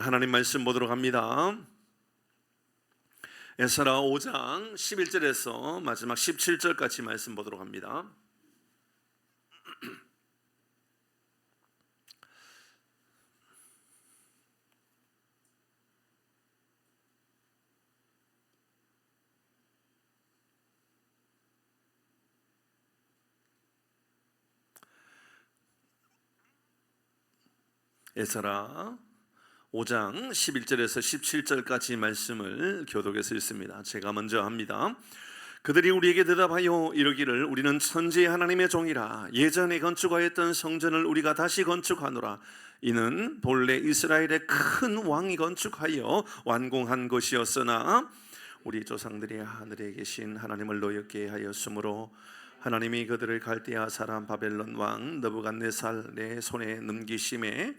하나님 말씀 보도록 합니다. 에스라 5장 11절에서 마지막 17절까지 말씀 보도록 합니다. 에스라 5장 11절에서 17절까지 말씀을 교독해서 읽습니다. 제가 먼저 합니다. 그들이 우리에게 대답하여 이르기를 우리는 천지의 하나님의 종이라. 예전에 건축하였던 성전을 우리가 다시 건축하노라. 이는 본래 이스라엘의 큰 왕이 건축하여 완공한 것이었으나 우리 조상들이 하늘에 계신 하나님을 노엽게 하였으므로 하나님이 그들을 갈대아 사람 바벨론 왕 느부갓네살의 손에 넘기심에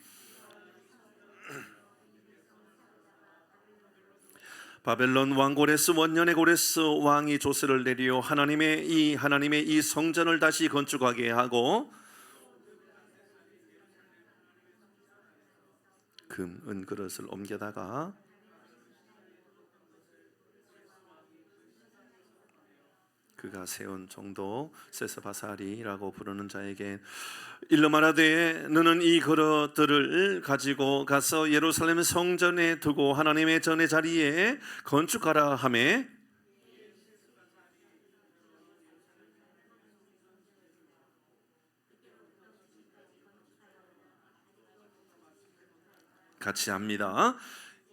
바벨론 왕 고레스 원년의 고레스 왕이 조서를 내려 하나님의 이 성전을 다시 건축하게 하고 금, 은 그릇을 옮겨다가 그가 세운 정도 세스바사리라고 부르는 자에게 일러 말하되 너는 이 그릇들을 가지고 가서 예루살렘 성전에 두고 하나님의 전의 자리에 건축하라 하매 같이 합니다.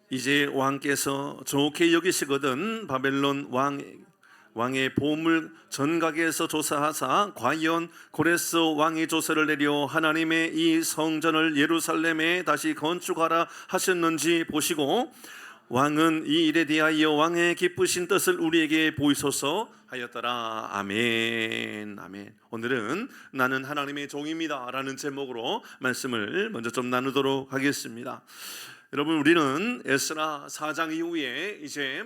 이제 왕께서 좋게 여기시거든 바벨론 왕의 보물 전각에서 조사하사 과연 고레스 왕이 조서를 내려 하나님의 이 성전을 예루살렘에 다시 건축하라 하셨는지 보시고 왕은 이 일에 대하여 왕의 기쁘신 뜻을 우리에게 보이소서 하였더라. 아멘. 아멘. 오늘은 나는 하나님의 종입니다 라는 제목으로 말씀을 먼저 좀 나누도록 하겠습니다. 여러분, 우리는 에스라 4장 이후에 이제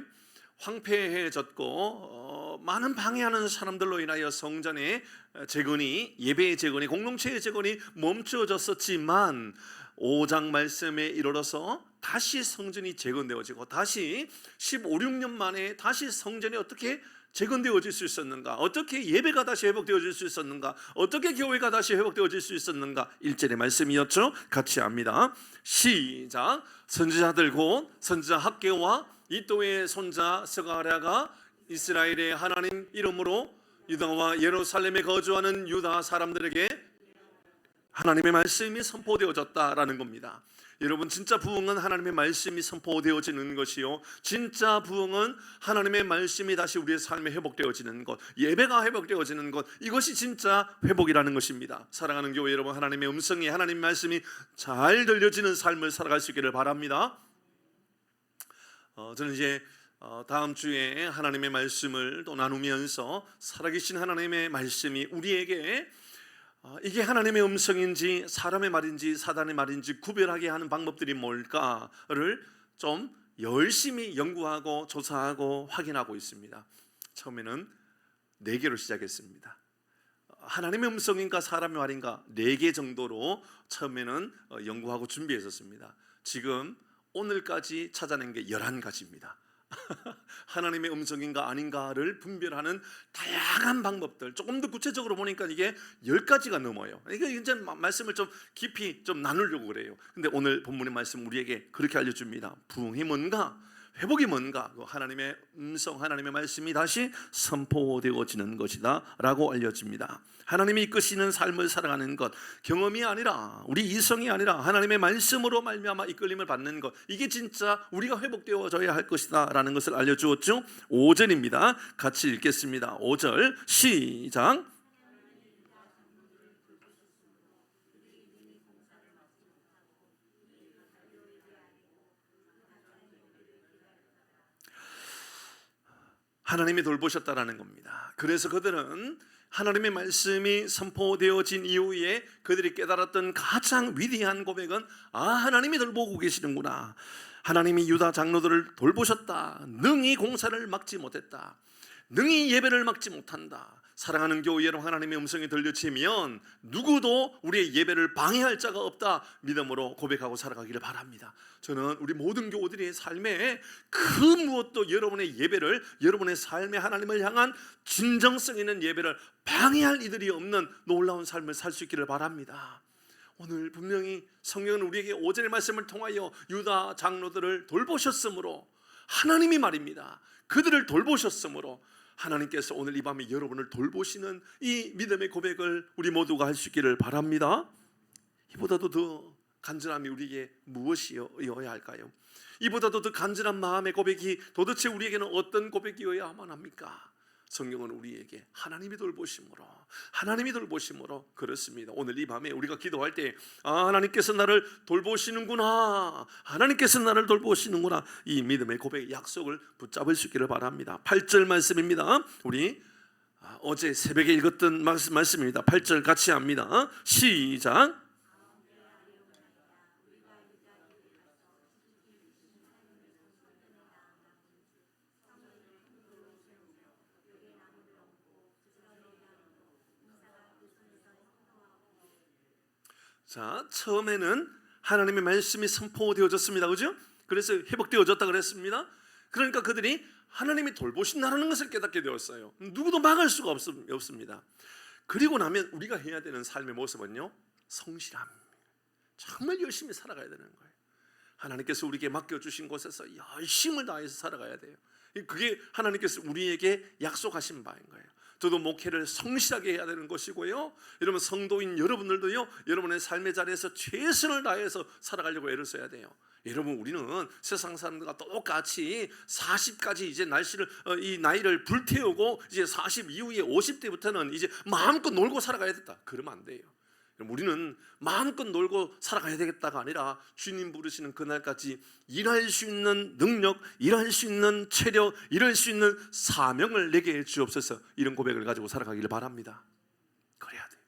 황폐해졌고 많은 방해하는 사람들로 인하여 성전의 재건이, 예배의 재건이, 공동체의 재건이 멈춰졌었지만 5장 말씀에 이르러서 다시 성전이 재건되어지고 다시 15, 16년 만에 다시 성전이 어떻게 재건되어질 수 있었는가, 어떻게 예배가 다시 회복되어질 수 있었는가, 어떻게 교회가 다시 회복되어질 수 있었는가, 1절의 말씀이었죠. 같이 합니다. 시작. 선지자들 곧 선지자 학개와 이또의 손자 스가랴가 이스라엘의 하나님 이름으로 유다와 예루살렘에 거주하는 유다 사람들에게 하나님의 말씀이 선포되어졌다라는 겁니다. 여러분, 진짜 부흥은 하나님의 말씀이 선포되어지는 것이요, 진짜 부흥은 하나님의 말씀이 다시 우리의 삶에 회복되어지는 것, 예배가 회복되어지는 것, 이것이 진짜 회복이라는 것입니다. 사랑하는 교회 여러분, 하나님의 음성이, 하나님의 말씀이 잘 들려지는 삶을 살아갈 수 있기를 바랍니다. 저는 이제 다음 주에 하나님의 말씀을 또 나누면서 살아계신 하나님의 말씀이 우리에게 이게 하나님의 음성인지 사람의 말인지 사단의 말인지 구별하게 하는 방법들이 뭘까를 좀 열심히 연구하고 조사하고 확인하고 있습니다. 처음에는 4개로 시작했습니다. 하나님의 음성인가 사람의 말인가 4개 정도로 처음에는 연구하고 준비했었습니다. 지금 오늘까지 찾아낸 게 11가지입니다. 하나님의 음성인가 아닌가를 분별하는 다양한 방법들, 조금 더 구체적으로 보니까 이게 10가지가 넘어요. 이게 이제 말씀을 좀 깊이 좀 나누려고 그래요. 근데 오늘 본문의 말씀 우리에게 그렇게 알려줍니다. 부흥이 뭔가, 회복이 뭔가, 하나님의 음성, 하나님의 말씀이 다시 선포되어지는 것이다 라고 알려집니다. 하나님이 이끄시는 삶을 살아가는 것, 경험이 아니라, 우리 이성이 아니라 하나님의 말씀으로 말미암아 이끌림을 받는 것, 이게 진짜 우리가 회복되어져야 할 것이다 라는 것을 알려주었죠. 5절입니다. 같이 읽겠습니다. 5절 시작. 하나님이 돌보셨다라는 겁니다. 그래서 그들은 하나님의 말씀이 선포되어진 이후에 그들이 깨달았던 가장 위대한 고백은 하나님이 돌보고 계시는구나. 하나님이 유다 장로들을 돌보셨다. 능히 공사를 막지 못했다. 능히 예배를 막지 못한다. 사랑하는 교회 여러분, 하나님의 음성이 들려지면 누구도 우리의 예배를 방해할 자가 없다 믿음으로 고백하고 살아가기를 바랍니다. 저는 우리 모든 교우들의 삶에 그 무엇도 여러분의 예배를, 여러분의 삶의 하나님을 향한 진정성 있는 예배를 방해할 이들이 없는 놀라운 삶을 살 수 있기를 바랍니다. 오늘 분명히 성경은 우리에게 오전의 말씀을 통하여 유다 장로들을 돌보셨으므로, 하나님이 말입니다, 그들을 돌보셨으므로 하나님께서 오늘 이 밤에 여러분을 돌보시는 이 믿음의 고백을 우리 모두가 할 수 있기를 바랍니다. 이보다도 더 간절함이 우리에게 무엇이어야 할까요? 이보다도 더 간절한 마음의 고백이 도대체 우리에게는 어떤 고백이어야만 합니까? 성경은 우리에게 하나님이 돌보심으로 그렇습니다. 오늘 이 밤에 우리가 기도할 때 하나님께서 나를 돌보시는구나, 하나님께서 나를 돌보시는구나, 이 믿음의 고백의 약속을 붙잡을 수 있기를 바랍니다. 8절 말씀입니다. 우리 어제 새벽에 읽었던 말씀입니다. 8절 같이 합니다. 시작. 자, 처음에는 하나님의 말씀이 선포되어졌습니다. 그죠? 그래서 회복되어졌다 그랬습니다. 그러니까 그들이 하나님이 돌보신다는 것을 깨닫게 되었어요. 누구도 막을 수가 없습니다. 그리고 나면 우리가 해야 되는 삶의 모습은요, 성실함. 정말 열심히 살아가야 되는 거예요. 하나님께서 우리에게 맡겨주신 곳에서 열심을 다해서 살아가야 돼요. 그게 하나님께서 우리에게 약속하신 바인 거예요. 저도 목회를 성실하게 해야 되는 것이고요, 여러분 성도인 여러분들도요, 여러분의 삶의 자리에서 최선을 다해서 살아가려고 애를 써야 돼요. 여러분, 우리는 세상 사람들과 똑같이 40까지 이제 이 나이를 불태우고 이제 40 이후에 50대부터는 이제 마음껏 놀고 살아가야 된다, 그러면 안 돼요. 우리는 마음껏 놀고 살아가야 되겠다가 아니라 주님 부르시는 그날까지 일할 수 있는 능력, 일할 수 있는 체력, 일할 수 있는 사명을 내게 해 주옵소서, 이런 고백을 가지고 살아가기를 바랍니다. 그래야 돼요.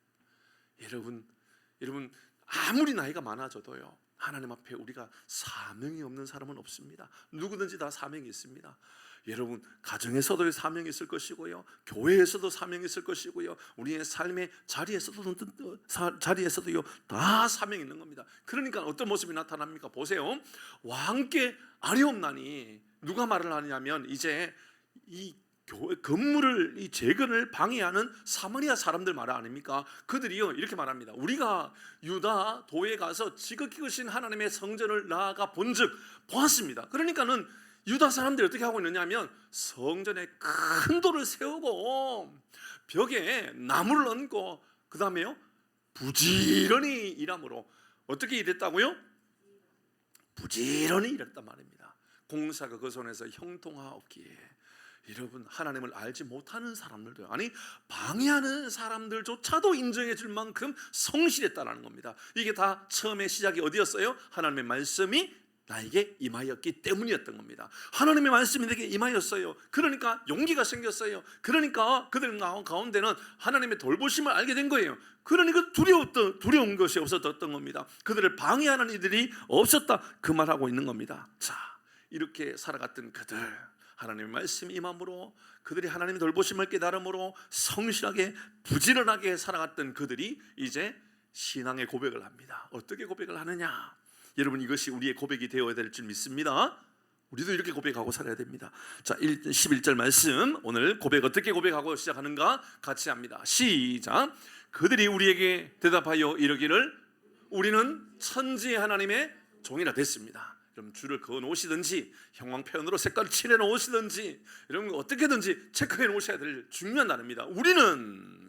여러분 아무리 나이가 많아져도요, 하나님 앞에 우리가 사명이 없는 사람은 없습니다. 누구든지 다 사명이 있습니다. 여러분 가정에서도 사명이 있을 것이고요, 교회에서도 사명이 있을 것이고요, 우리의 삶의 자리에서도요 다 사명이 있는 겁니다. 그러니까 어떤 모습이 나타납니까? 보세요. 왕께 아뢰옵나니, 누가 말을 하냐면 이제 이 교회 건물을, 이 재건을 방해하는 사마리아 사람들 말 아닙니까? 그들이요 이렇게 말합니다. 우리가 유다 도에 가서 지극히 크신 하나님의 성전을 나아가 본즉 보았습니다. 그러니까는 유다 사람들이 어떻게 하고 있느냐면 성전에 큰 돌을 세우고 벽에 나무를 얹고 그 다음에요 부지런히 일함으로 어떻게 일했다고요? 부지런히 일했단 말입니다. 공사가 그 손에서 형통하옵기에. 여러분, 하나님을 알지 못하는 사람들도, 아니 방해하는 사람들조차도 인정해 줄 만큼 성실했다는 겁니다. 이게 다 처음에 시작이 어디였어요? 하나님의 말씀이 나에게 임하였기 때문이었던 겁니다. 하나님의 말씀이 내게 임하였어요. 그러니까 용기가 생겼어요. 그러니까 그들 가운데는 하나님의 돌보심을 알게 된 거예요. 그러니까 두려운 것이 없었던 겁니다. 그들을 방해하는 이들이 없었다, 그 말하고 있는 겁니다. 자, 이렇게 살아갔던 그들, 하나님의 말씀이 임함으로, 그들이 하나님의 돌보심을 깨달음으로 성실하게 부지런하게 살아갔던 그들이 이제 신앙의 고백을 합니다. 어떻게 고백을 하느냐? 여러분, 이것이 우리의 고백이 되어야 될 줄 믿습니다. 우리도 이렇게 고백하고 살아야 됩니다. 자, 11절 말씀, 오늘 고백 어떻게 고백하고 시작하는가 같이 합니다. 시작. 그들이 우리에게 대답하여 이르기를 우리는 천지의 하나님의 종이라 됐습니다. 여러분, 줄을 그어 놓으시든지 형광펜으로 색깔을 칠해 놓으시든지 여러분 어떻게든지 체크해 놓으셔야 될 중요한 단어입니다. 우리는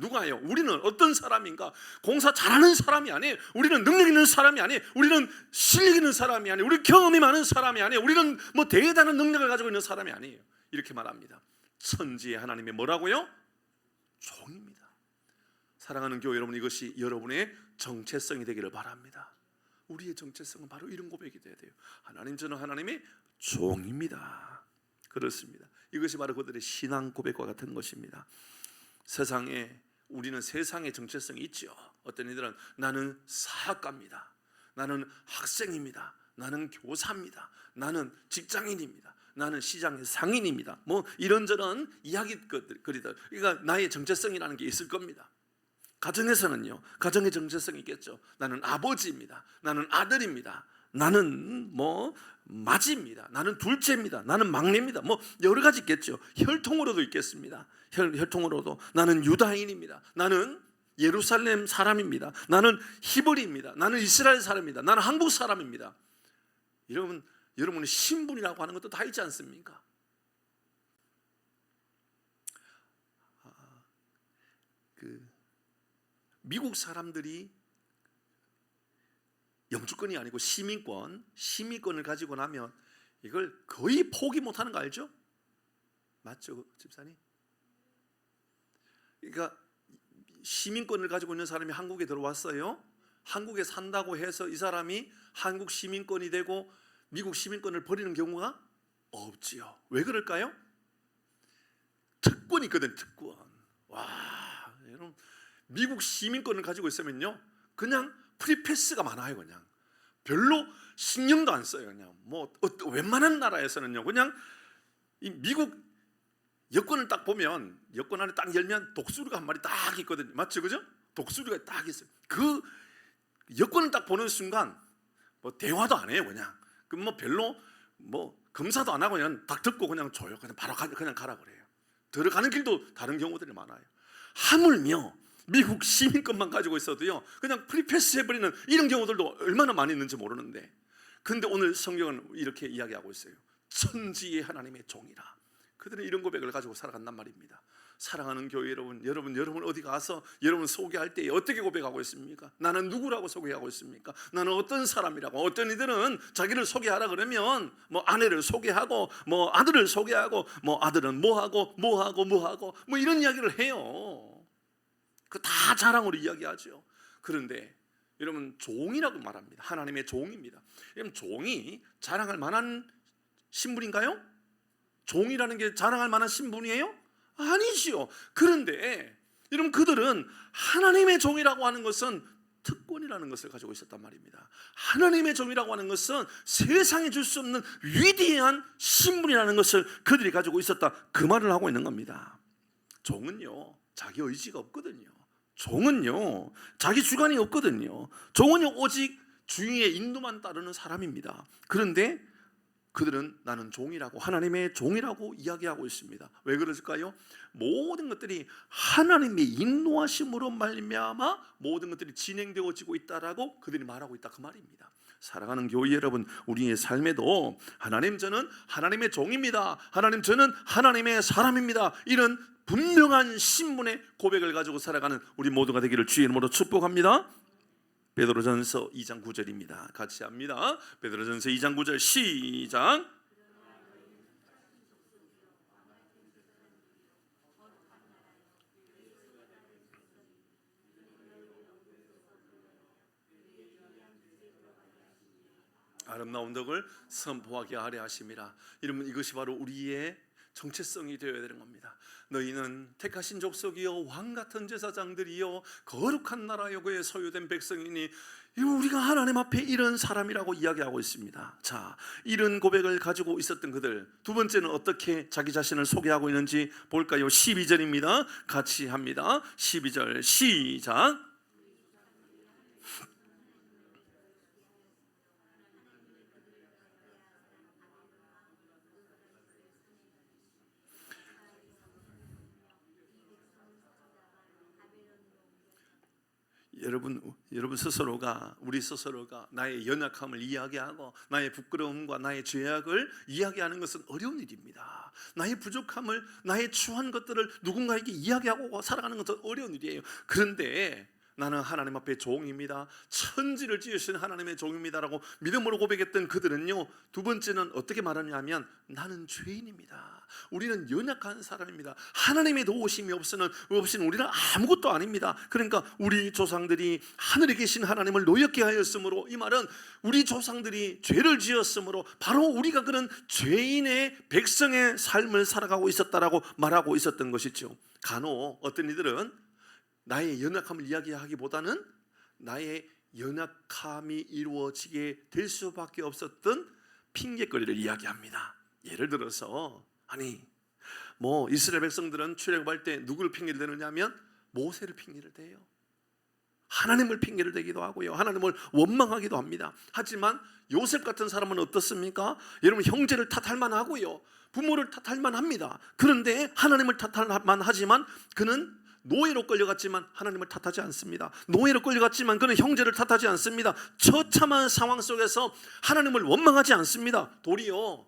누가요? 우리는 어떤 사람인가? 공사 잘하는 사람이 아니에요. 우리는 능력 있는 사람이 아니에요. 우리는 실력 있는 사람이 아니에요. 우리 경험이 많은 사람이 아니에요. 우리는 뭐 대단한 능력을 가지고 있는 사람이 아니에요. 이렇게 말합니다. 천지의 하나님의 뭐라고요? 종입니다. 사랑하는 교회 여러분, 이것이 여러분의 정체성이 되기를 바랍니다. 우리의 정체성은 바로 이런 고백이 돼야 돼요. 하나님, 저는 하나님의 종입니다. 그렇습니다. 이것이 바로 그들의 신앙 고백과 같은 것입니다. 우리는 세상의 정체성이 있죠. 어떤 이들은 나는 사학가입니다, 나는 학생입니다, 나는 교사입니다, 나는 직장인입니다, 나는 시장의 상인입니다. 뭐 이런저런 이야기거리들. 그러니까 나의 정체성이라는 게 있을 겁니다. 가정에서는요, 가정의 정체성이 있겠죠. 나는 아버지입니다. 나는 아들입니다. 나는 뭐 맏입니다. 나는 둘째입니다. 나는 막내입니다. 뭐 여러 가지 있겠죠. 혈통으로도 있겠습니다. 혈통으로도 나는 유다인입니다. 나는 예루살렘 사람입니다. 나는 히브리입니다. 나는 이스라엘 사람입니다. 나는 한국 사람입니다. 여러분의 신분이라고 하는 것도 다 있지 않습니까? 미국 사람들이 영주권이 아니고 시민권을 가지고 나면 이걸 거의 포기 못하는 거 알죠? 맞죠, 집사님? 그러니까 시민권을 가지고 있는 사람이 한국에 들어왔어요. 한국에 산다고 해서 이 사람이 한국 시민권이 되고 미국 시민권을 버리는 경우가 없지요. 왜 그럴까요? 특권이 있거든, 특권. 와, 여러분, 미국 시민권을 가지고 있으면요, 그냥 프리패스가 많아요. 그냥 별로 신경도 안 써요. 그냥 뭐 웬만한 나라에서는요, 그냥 이 미국 여권을 딱 보면, 여권 안에 딱 열면 독수리가 한 마리 딱 있거든요. 맞죠, 그죠? 독수리가 딱 있어요. 그 여권을 딱 보는 순간 뭐 대화도 안 해요. 그냥 그럼 뭐 별로 뭐 검사도 안 하고 그냥 딱 듣고 그냥 줘요. 그냥 바로 그냥 가라 그래요. 들어가는 길도 다른 경우들이 많아요. 하물며 미국 시민권만 가지고 있어도요, 그냥 프리패스 해버리는 이런 경우들도 얼마나 많이 있는지 모르는데, 근데 오늘 성경은 이렇게 이야기하고 있어요. 천지의 하나님의 종이라. 그들은 이런 고백을 가지고 살아간단 말입니다. 사랑하는 교회 여러분 어디 가서 여러분 소개할 때 어떻게 고백하고 있습니까? 나는 누구라고 소개하고 있습니까? 나는 어떤 사람이라고. 어떤 이들은 자기를 소개하라 그러면 뭐 아내를 소개하고 뭐 아들을 소개하고 뭐 아들은 뭐하고 뭐 이런 이야기를 해요. 그 다 자랑으로 이야기하죠. 그런데 여러분, 종이라고 말합니다. 하나님의 종입니다. 여러분, 종이 자랑할 만한 신분인가요? 종이라는 게 자랑할 만한 신분이에요? 아니지요. 그런데 여러분, 그들은 하나님의 종이라고 하는 것은 특권이라는 것을 가지고 있었단 말입니다. 하나님의 종이라고 하는 것은 세상에 줄 수 없는 위대한 신분이라는 것을 그들이 가지고 있었다, 그 말을 하고 있는 겁니다. 종은요, 자기 의지가 없거든요. 종은요, 자기 주관이 없거든요. 종은요, 오직 주인의 인도만 따르는 사람입니다. 그런데 그들은 나는 종이라고, 하나님의 종이라고 이야기하고 있습니다. 왜 그럴까요? 모든 것들이 하나님의 인도하심으로 말미암아 모든 것들이 진행되어지고 있다라고 그들이 말하고 있다, 그 말입니다. 사랑하는 교회 여러분, 우리의 삶에도 하나님, 저는 하나님의 종입니다. 하나님, 저는 하나님의 사람입니다. 이런 분명한 신분의 고백을 가지고 살아가는 우리 모두가 되기를 주의 이름으로 축복합니다. 베드로전서 2장 9절입니다. 같이 합니다. 베드로전서 2장 9절 시작. 아름다운 덕을 선포하게 하려 하심이라. 여러분, 이것이 바로 우리의 정체성이 되어야 되는 겁니다. 너희는 택하신 족속이요 왕같은 제사장들이요 거룩한 나라요 그의 소유된 백성이니, 우리가 하나님 앞에 이런 사람이라고 이야기하고 있습니다. 자, 이런 고백을 가지고 있었던 그들, 두 번째는 어떻게 자기 자신을 소개하고 있는지 볼까요? 12절입니다. 같이 합니다. 12절 시작. 여러분 스스로가, 우리 스스로가 나의 연약함을 이야기하고 나의 부끄러움과 나의 죄악을 이야기하는 것은 어려운 일입니다. 나의 부족함을, 나의 추한 것들을 누군가에게 이야기하고 살아가는 것은 어려운 일이에요. 그런데 나는 하나님 앞에 종입니다. 천지를 지으신 하나님의 종입니다라고 믿음으로 고백했던 그들은요, 두 번째는 어떻게 말하냐면 나는 죄인입니다. 우리는 연약한 사람입니다. 하나님의 도우심이 없이는 우리는 아무것도 아닙니다. 그러니까 우리 조상들이 하늘에 계신 하나님을 노엽게 하였으므로, 이 말은 우리 조상들이 죄를 지었으므로 바로 우리가 그런 죄인의 백성의 삶을 살아가고 있었다라고 말하고 있었던 것이죠. 간혹 어떤 이들은 나의 연약함을 이야기하기보다는 나의 연약함이 이루어지게 될 수밖에 없었던 핑계거리를 이야기합니다. 예를 들어서 이스라엘 백성들은 출애굽할 때 누구를 핑계를 대느냐면 모세를 핑계를 대요. 하나님을 핑계를 대기도 하고요, 하나님을 원망하기도 합니다. 하지만 요셉 같은 사람은 어떻습니까? 여러분, 형제를 탓할 만하고요, 부모를 탓할 만합니다. 그런데 하나님을 탓할 만하지만 그는 노예로 끌려갔지만 하나님을 탓하지 않습니다. 노예로 끌려갔지만 그는 형제를 탓하지 않습니다. 처참한 상황 속에서 하나님을 원망하지 않습니다. 도리어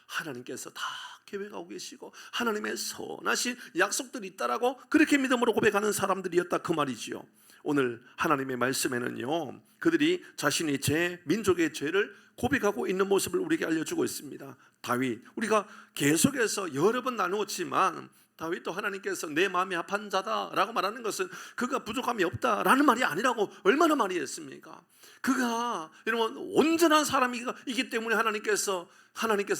하나님께서 다 계획하고 계시고 하나님의 선하신 약속들이 있다라고 그렇게 믿음으로 고백하는 사람들이었다, 그 말이지요. 오늘 하나님의 말씀에는요, 그들이 자신이 민족의 죄를 고백하고 있는 모습을 우리에게 알려주고 있습니다. 다윗, 우리가 계속해서 여러 번 나누었지만 다윗도 하나님께서 내 마음이 합한 자다라고 말하는 것은 그가 부족함이 없다라는 말이 아니라고 얼마나 많이 했습니까? 그가 여러분 온전한 사람이기 때문에 하나님께서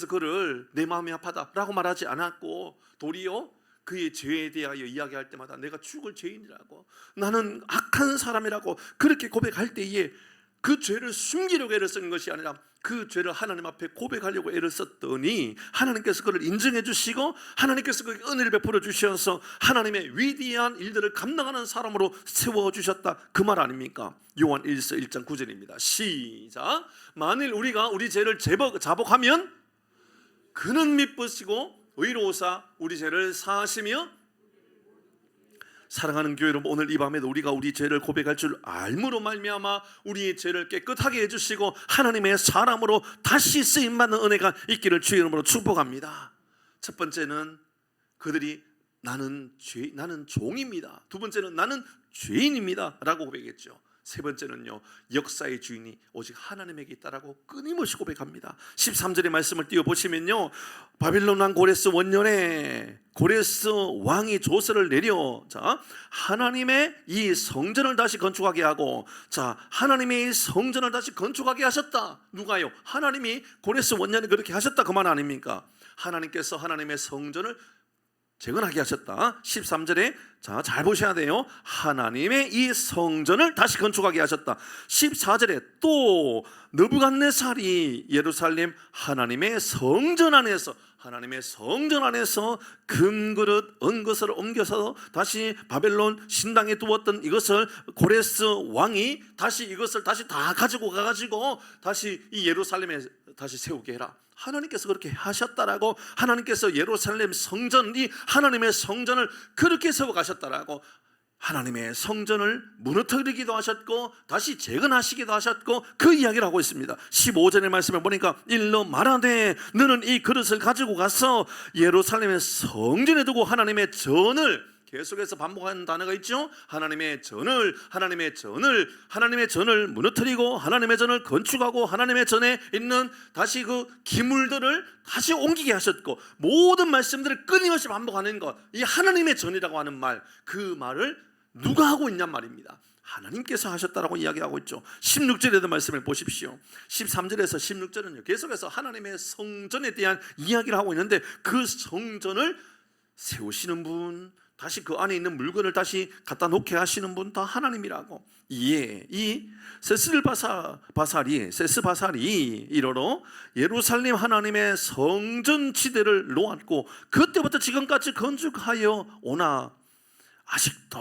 그를 내 마음이 합하다라고 말하지 않았고, 도리어 그의 죄에 대하여 이야기할 때마다 내가 죽을 죄인이라고, 나는 악한 사람이라고 그렇게 고백할 때에 그 죄를 숨기려고 애를 쓴 것이 아니라 그 죄를 하나님 앞에 고백하려고 애를 썼더니 하나님께서 그를 인정해 주시고 하나님께서 그에게 은혜를 베풀어 주셔서 하나님의 위대한 일들을 감당하는 사람으로 세워주셨다, 그 말 아닙니까? 요한 1서 1장 9절입니다 시작. 만일 우리가 우리 죄를 자복하면 그는 미쁘시고 의로우사 우리 죄를 사하시며. 사랑하는 교회 여러분, 오늘 이 밤에도 우리가 우리 죄를 고백할 줄 알므로 말미암아 우리의 죄를 깨끗하게 해주시고 하나님의 사람으로 다시 쓰임받는 은혜가 있기를 주의 이름으로 축복합니다. 첫 번째는 그들이 나는 종입니다. 두 번째는 나는 죄인입니다 라고 고백했죠. 세 번째는요, 역사의 주인이 오직 하나님에게 있다라고 끊임없이 고백합니다. 13절의 말씀을 띄워보시면요, 바빌론 왕 고레스 원년에 고레스 왕이 조서를 내려 하나님의 이 성전을 다시 건축하게 하고, 하나님의 이 성전을 다시 건축하게 하셨다. 누가요? 하나님이 고레스 원년에 그렇게 하셨다, 그 말 아닙니까? 하나님께서 하나님의 성전을 재건하게 하셨다. 13절에 잘 보셔야 돼요. 하나님의 이 성전을 다시 건축하게 하셨다. 14절에 또 느부갓네살이 예루살렘 하나님의 성전 안에서 금그릇, 은것을 옮겨서 다시 바벨론 신당에 두었던 이것을 고레스 왕이 이것을 다시 다 가지고 가가지고 다시 이 예루살렘에 다시 세우게 해라. 하나님께서 그렇게 하셨다라고, 하나님께서 예루살렘 성전이 하나님의 성전을 그렇게 세워가셨다라고, 하나님의 성전을 무너뜨리기도 하셨고 다시 재건하시기도 하셨고, 그 이야기를 하고 있습니다. 15절의 말씀을 보니까 일러 말하되 너는 이 그릇을 가지고 가서 예루살렘의 성전에 두고 하나님의 전을, 계속해서 반복하는 단어가 있죠. 하나님의 전을 무너뜨리고 하나님의 전을 건축하고 하나님의 전에 있는 다시 그 기물들을 다시 옮기게 하셨고, 모든 말씀들을 끊임없이 반복하는 것, 이 하나님의 전이라고 하는 말, 그 말을 누가 하고 있냔 말입니다. 하나님께서 하셨다라고 이야기하고 있죠. 16절에도 말씀을 보십시오. 13절에서 16절은요, 계속해서 하나님의 성전에 대한 이야기를 하고 있는데, 그 성전을 세우시는 분, 다시 그 안에 있는 물건을 다시 갖다 놓게 하시는 분 다 하나님이라고. 이 세스바살이 이러로 예루살렘 하나님의 성전 지대를 놓았고 그때부터 지금까지 건축하여 오나 아직도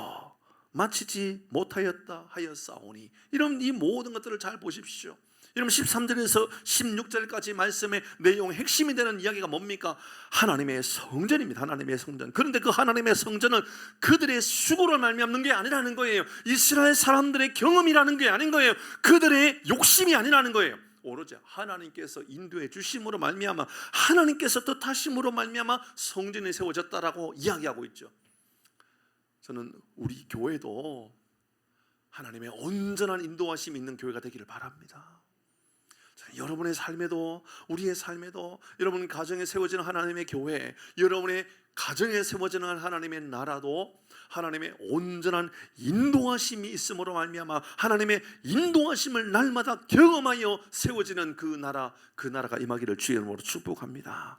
마치지 못하였다 하였사오니. 이런 이 모든 것들을 잘 보십시오. 여러분, 13절에서 16절까지 말씀의 내용 핵심이 되는 이야기가 뭡니까? 하나님의 성전입니다. 하나님의 성전. 그런데 그 하나님의 성전은 그들의 수고로 말미암는 게 아니라는 거예요. 이스라엘 사람들의 경험이라는 게 아닌 거예요. 그들의 욕심이 아니라는 거예요. 오로지 하나님께서 인도해 주심으로 말미암아, 하나님께서 뜻하심으로 말미암아 성전이 세워졌다라고 이야기하고 있죠. 저는 우리 교회도 하나님의 온전한 인도하심이 있는 교회가 되기를 바랍니다. 여러분의 삶에도, 우리의 삶에도, 여러분 가정에 세워지는 하나님의 교회, 여러분의 가정에 세워지는 하나님의 나라도 하나님의 온전한 인도하심이 있음으로 말미암아 하나님의 인도하심을 날마다 경험하여 세워지는 그 나라가 임하기를 주의 이름으로 축복합니다.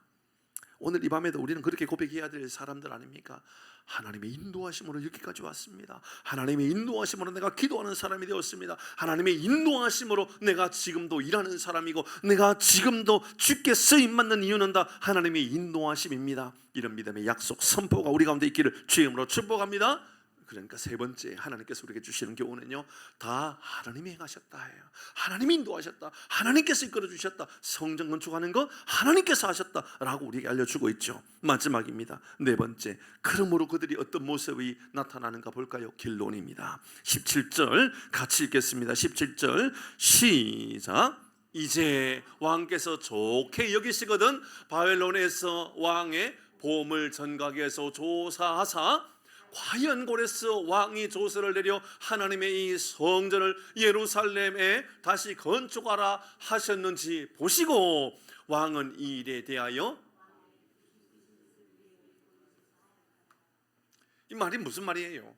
오늘 이 밤에도 우리는 그렇게 고백해야 될 사람들 아닙니까? 하나님의 인도하심으로 여기까지 왔습니다. 하나님의 인도하심으로 내가 기도하는 사람이 되었습니다. 하나님의 인도하심으로 내가 지금도 일하는 사람이고 내가 지금도 주께 쓰임받는 이유는 다 하나님의 인도하심입니다. 이런 믿음의 약속 선포가 우리 가운데 있기를 주의 이름으로 축복합니다. 그러니까 세 번째 하나님께서 우리에게 주시는 교훈은요, 다 하나님이 행하셨다 해요. 하나님이 인도하셨다, 하나님께서 이끌어 주셨다, 성전 건축하는 거 하나님께서 하셨다라고 우리에게 알려주고 있죠. 마지막입니다. 네 번째, 그러므로 그들이 어떤 모습이 나타나는가 볼까요? 결론입니다. 17절 같이 읽겠습니다. 17절 시작. 이제 왕께서 좋게 여기시거든 바벨론에서 왕의 보물 전각에서 조사하사 과연 고레스 왕이 조서를 내려 하나님의 이 성전을 예루살렘에 다시 건축하라 하셨는지 보시고 왕은 이 일에 대하여, 이 말이 무슨 말이에요?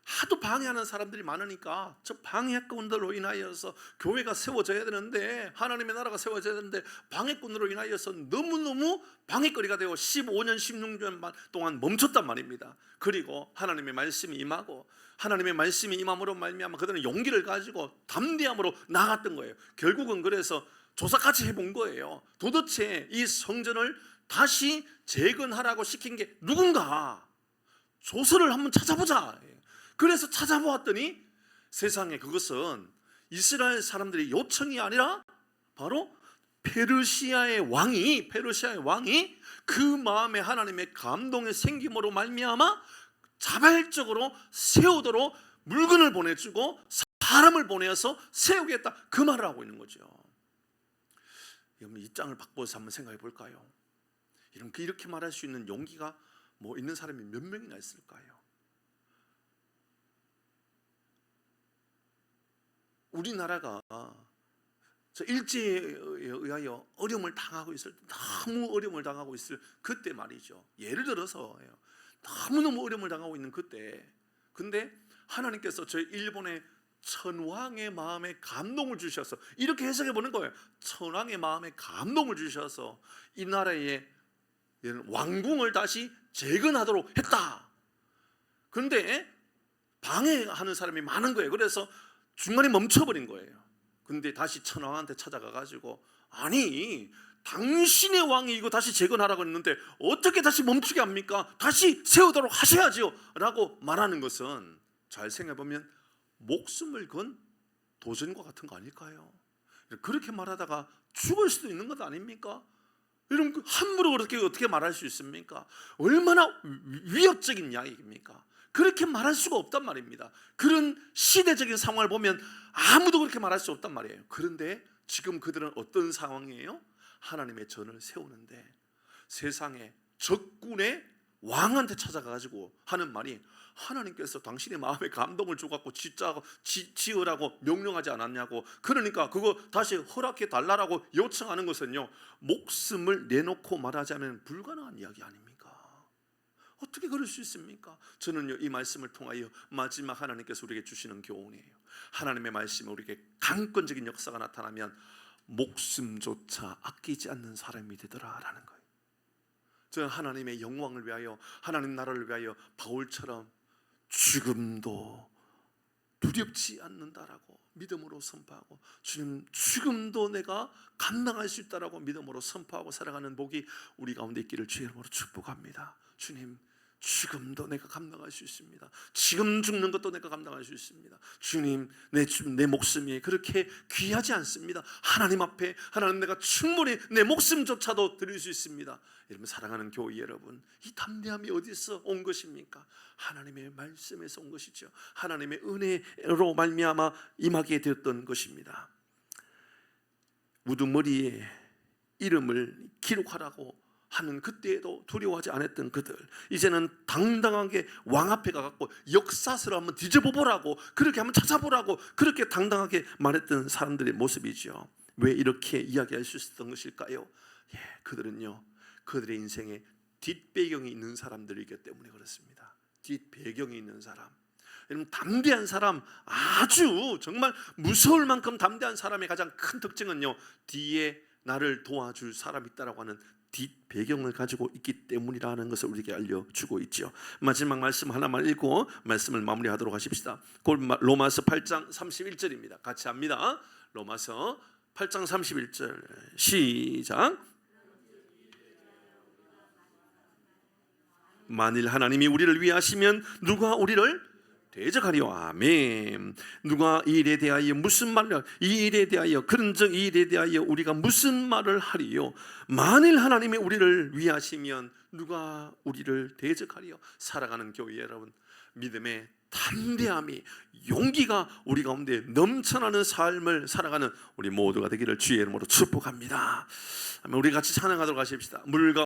하도 방해하는 사람들이 많으니까 저 방해꾼들로 인하여서 교회가 세워져야 되는데, 하나님의 나라가 세워져야 되는데 방해꾼으로 인하여서 너무너무 방해거리가 되고 15년 16년 동안 멈췄단 말입니다. 그리고 하나님의 말씀이 임하고 하나님의 말씀이 임함으로 말미암아 그들은 용기를 가지고 담대함으로 나갔던 거예요. 결국은 그래서 조사까지 해본 거예요. 도대체 이 성전을 다시 재건하라고 시킨 게 누군가, 조서를 한번 찾아보자. 그래서 찾아보았더니 세상에 그것은 이스라엘 사람들의 요청이 아니라 바로 페르시아의 왕이 그 마음에 하나님의 감동의 생김으로 말미암아 자발적으로 세우도록 물건을 보내주고 사람을 보내서 세우겠다, 그 말을 하고 있는 거죠. 이 장을 바꿔서 한번 생각해 볼까요? 이렇게 말할 수 있는 용기가 있는 사람이 몇 명이나 있을까요? 우리나라가 일제에 의하여 어려움을 당하고 있을 때, 너무 어려움을 당하고 있을 그때 말이죠. 예를 들어서 너무너무 어려움을 당하고 있는 그때, 근데 하나님께서 저희 일본의 천황의 마음에 감동을 주셔서, 이렇게 해석해 보는 거예요. 천황의 마음에 감동을 주셔서 이 나라의 왕궁을 다시 재건하도록 했다. 그런데 방해하는 사람이 많은 거예요. 그래서 중간에 멈춰버린 거예요. 근데 다시 천왕한테 찾아가가지고, 아니 당신의 왕이 이거 다시 재건하라고 했는데 어떻게 다시 멈추게 합니까? 다시 세우도록 하셔야죠 라고 말하는 것은, 잘 생각해보면 목숨을 건 도전과 같은 거 아닐까요? 그렇게 말하다가 죽을 수도 있는 것 아닙니까? 이런 함부로 그렇게 어떻게 말할 수 있습니까? 얼마나 위협적인 이야기입니까? 그렇게 말할 수가 없단 말입니다. 그런 시대적인 상황을 보면 아무도 그렇게 말할 수 없단 말이에요. 그런데 지금 그들은 어떤 상황이에요? 하나님의 전을 세우는데 세상에 적군의 왕한테 찾아가가지고 하는 말이, 하나님께서 당신의 마음에 감동을 줘갖고 지으라고 명령하지 않았냐고, 그러니까 그거 다시 허락해 달라고 요청하는 것은요, 목숨을 내놓고 말하자면 불가능한 이야기 아닙니까? 어떻게 그럴 수 있습니까? 저는요, 이 말씀을 통하여 마지막 하나님께서 우리에게 주시는 교훈이에요. 하나님의 말씀에 우리에게 강권적인 역사가 나타나면 목숨조차 아끼지 않는 사람이 되더라라는 거예요. 저는 하나님의 영광을 위하여, 하나님 나라를 위하여 바울처럼 죽음도 두렵지 않는다라고 믿음으로 선포하고, 주님 죽음도 내가 감당할 수 있다라고 믿음으로 선포하고 살아가는 복이 우리 가운데 있기를 주의 이름으로 축복합니다. 주님, 죽음도 내가 감당할 수 있습니다. 지금 죽는 것도 내가 감당할 수 있습니다. 주님, 내 목숨이 그렇게 귀하지 않습니다. 하나님 앞에, 하나님 내가 충분히 내 목숨조차도 드릴 수 있습니다. 여러분, 사랑하는 교회 여러분, 이 담대함이 어디서 온 것입니까? 하나님의 말씀에서 온 것이죠. 하나님의 은혜로 말미암아 임하게 되었던 것입니다. 우두머리에 이름을 기록하라고 하는 그때에도 두려워하지 않았던 그들, 이제는 당당하게 왕 앞에 가갖고 역사서를 한번 뒤져보라고, 그렇게 한번 찾아보라고 그렇게 당당하게 말했던 사람들의 모습이죠. 왜 이렇게 이야기할 수 있었던 것일까요? 그들은요, 그들의 인생에 뒷배경이 있는 사람들이기 때문에 그렇습니다. 뒷배경이 있는 사람, 여러분, 담대한 사람, 아주 정말 무서울 만큼 담대한 사람의 가장 큰 특징은요, 뒤에 나를 도와줄 사람이 있다라고 하는 뒷 배경을 가지고 있기 때문이라는 것을 우리에게 알려주고 있죠. 마지막 말씀 하나만 읽고 말씀을 마무리하도록 하십시다. 로마서 8장 31절입니다. 같이 합니다. 로마서 8장 31절 시작. 만일 하나님이 우리를 위하시면 누가 우리를 대적하리요. 아멘. 누가 이 일에 대하여 무슨 말을, 이 일에 대하여 그런즉 이 일에 대하여 우리가 무슨 말을 하리요. 만일 하나님이 우리를 위하시면 누가 우리를 대적하리요. 살아가는 교회 여러분, 믿음의 담대함이, 용기가 우리 가운데 넘쳐나는 삶을 살아가는 우리 모두가 되기를 주의 이름으로 축복합니다. 우리 같이 찬양하도록 하십시다. 물과